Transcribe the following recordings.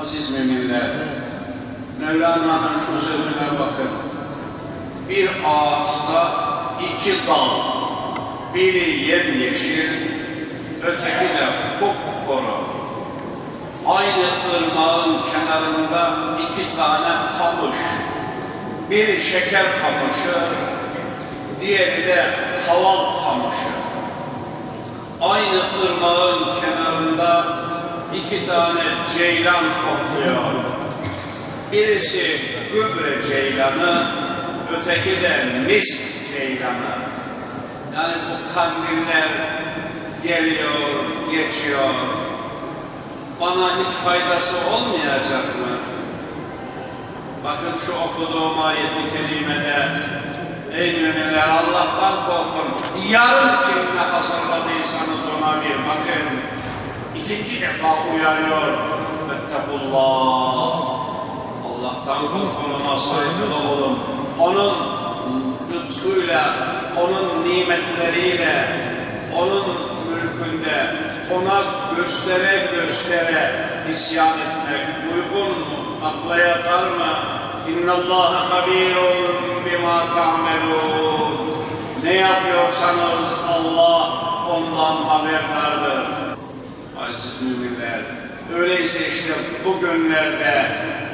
Aziz müminler, Mevlana'nın şu sözüne bakın. Bir ağaçta iki dal, biri yemyeşil, öteki de kupkuru. Aynı ırmağın kenarında iki tane kamış, biri şeker kamışı, diğeri de kaval kamışı. Aynı ırmağın kenarında iki tane ceylan otluyor. Birisi gübre ceylanı, öteki de misk ceylanı. Yani bu kandiller geliyor, geçiyor. Bana hiç faydası olmayacak mı? Bakın şu okuduğum ayet-i kerimede, ey müminler Allah'tan korkun. Yarın için ne hazırladıysanız ona bir bakın. İkinci defa uyarıyor. Vettekullah. Allah'tan korkun, ona saygılı olun. Onun lütfuyla, onun nimetleriyle, onun mülkünde ona göstere göstere isyan etmek uygun mu? Akla yatar mı? İnnallâhe habîrun bimâ ta'melûn. Ne yapıyorsanız Allah ondan haberdardır. Aziz müminler, öyleyse işte bu günlerde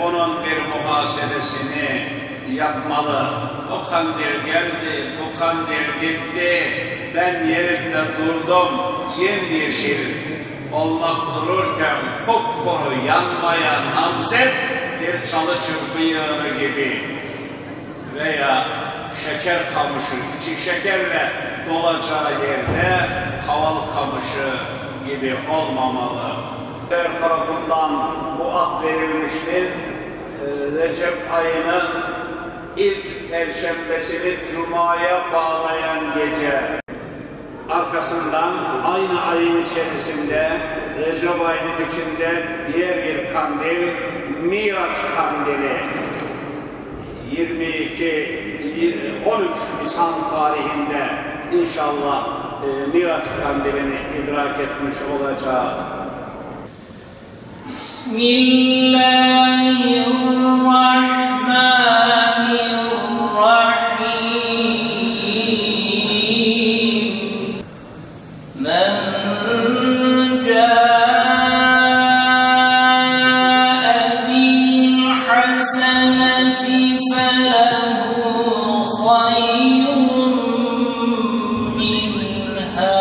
onun bir muhasebesini yapmalı. O kandil geldi, bu kandil gitti. Ben yerimde durdum, yemyeşil olmak dururken kupkuru yanmaya namzet bir çalı çırpı yığını gibi veya şeker kamışı, içi şekerle dolacağı yerde kaval kamışı gibi olmamalı. Her tarafından bu ad verilmiştir. Recep ayının ilk perşembesini Cuma'ya bağlayan gece. Arkasından aynı ayın içerisinde, Recep ayının içinde diğer bir kandil, Miraç kandili. 13 Nisan tarihinde inşallah Miraç kandilini idrak etmiş olacağız. Bismillahirrahmanirrahim. Men ca'e bil haseneti felehu hayrun minha.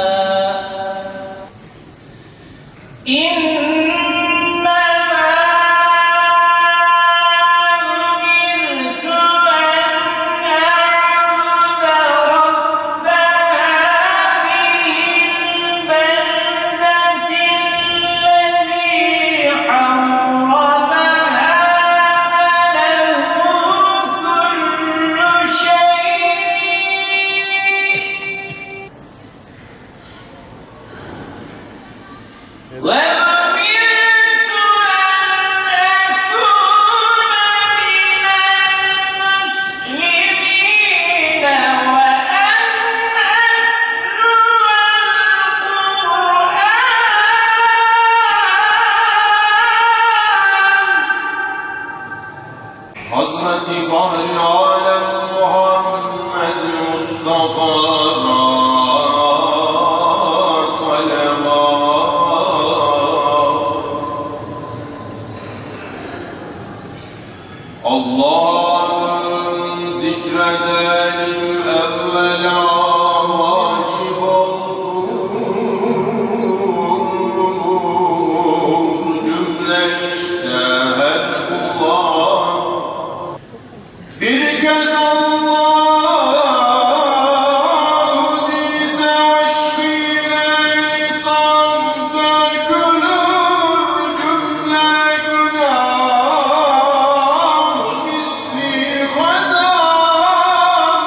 Hazreti Fahri Alem Muhammed Mustafa'na salavat. Allah'ın zikredelim evvela vacip olur cümle işte her kulağın. Bir kez Allah diyse aşk ile lisan dökülür cümle günah misli hazan.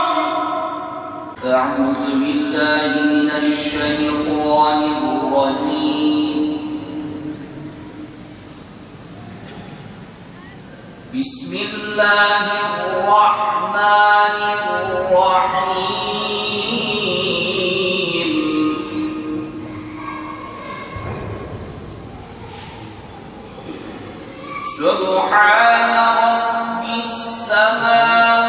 Euzu billahi mineşşeytanirracim. Bismillahirrahmanirrahim. سبحان رب السماوات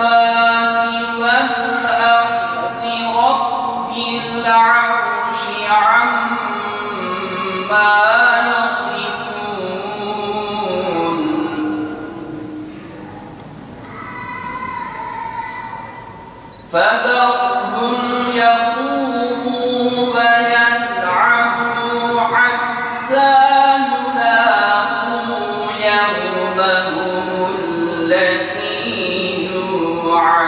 والأرض رب العرش عما يصفون فذرهم يخوضوا ويلعبوا حتى يلاقوا يومهم الذي يوعدون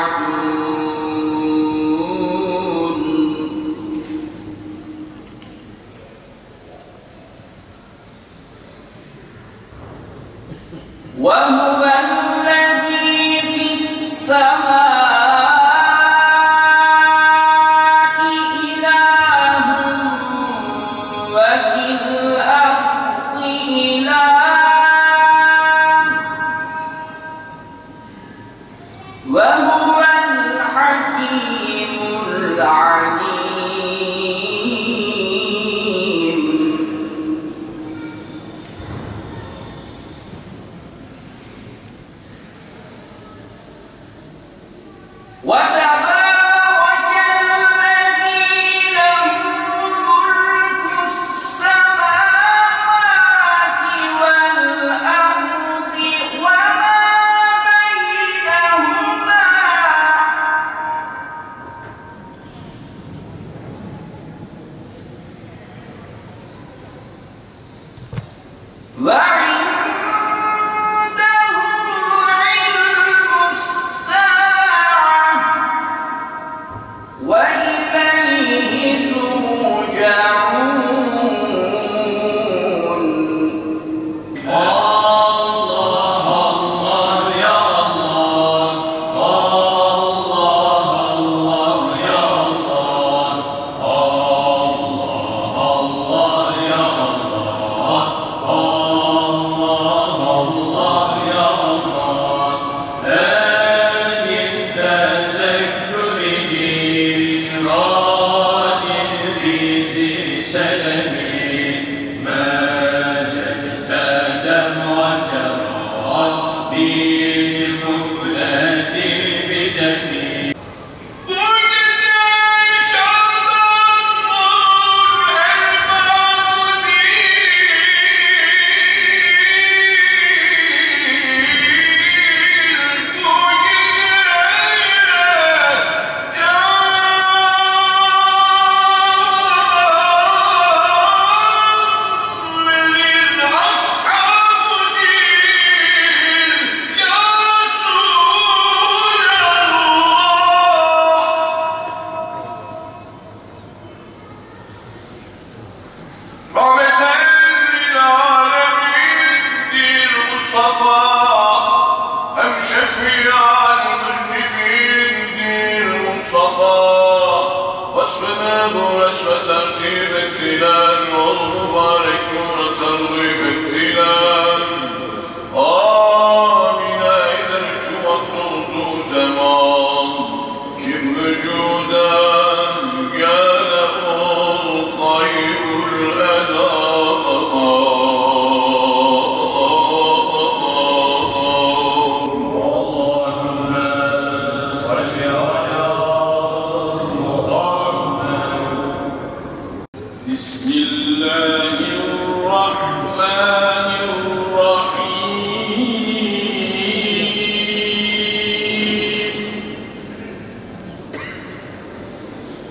وهو الذي في السماء إله وفي الأرض إله وهو الحكيم العليم وتبارك الذي له ملك السماوات والأرض وما بينهما وعنده علم الساعة وإليه ترجعون واسم ترتيب التلال والمبارك نور ترغيب التلال آمين إذا شوط تمام جم وجودا قاله خير الأداء بسم الله الرحمن الرحيم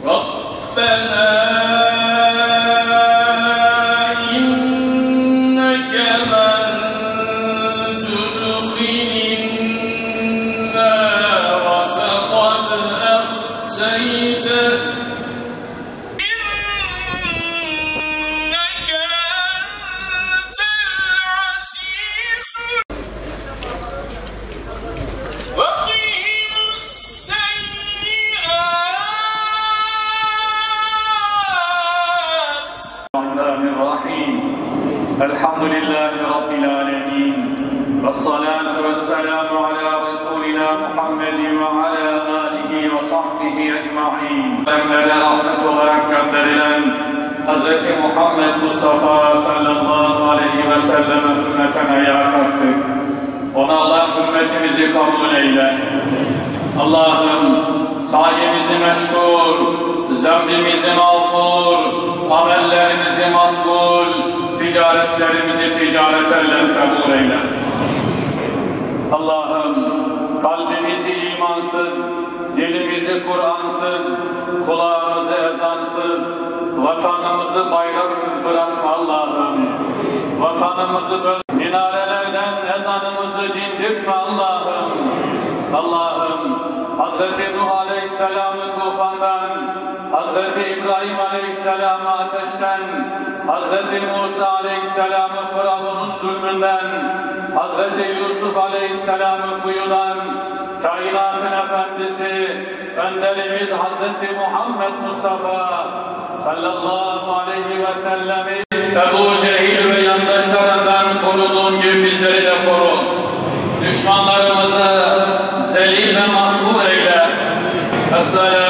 ربنا إنك من تدخل النار فقد أخزيته الحمد لله رب العالمين والصلاة والسلام على رسولنا محمد وعلى آله وصحبه أجمعين. Emrede rahmet olarak gönderilen Hz. Muhammed Mustafa sallallahu aleyhi ve selleme hürmeten ayağa kalktık. Ona Allah ümmetimizi kabul eyle. Allah'ım sayemizi meşgul, zembimizi mağfur, amellerimizi makbul, ticaretlerimizi ticaret eller kabul eyle. Allah'ım kalbimizi imansız, dilimizi Kur'ansız, kulağımızı ezansız, vatanımızı bayraksız bırakma Allah'ım. Vatanımızı böyle minarelerden ezanımızı dindirtme Allah'ım. Allah'ım Hz. Nuh Aleyhisselam'ı tufandan, Hz. İbrahim Aleyhisselam'ı ateşten, Hz. Musa Aleyhisselam'ı Firavun'un zulmünden, Hz. Yusuf Aleyhisselam'ı kuyudan, kainatın efendisi, önderimiz Hz. Muhammed Mustafa sallallahu aleyhi ve sellem'i Ebu Cehil ve yandaşlarından koruduğun gibi bizleri de koru. Düşmanlarımızı zelil ve mahvur eyle. Esselamu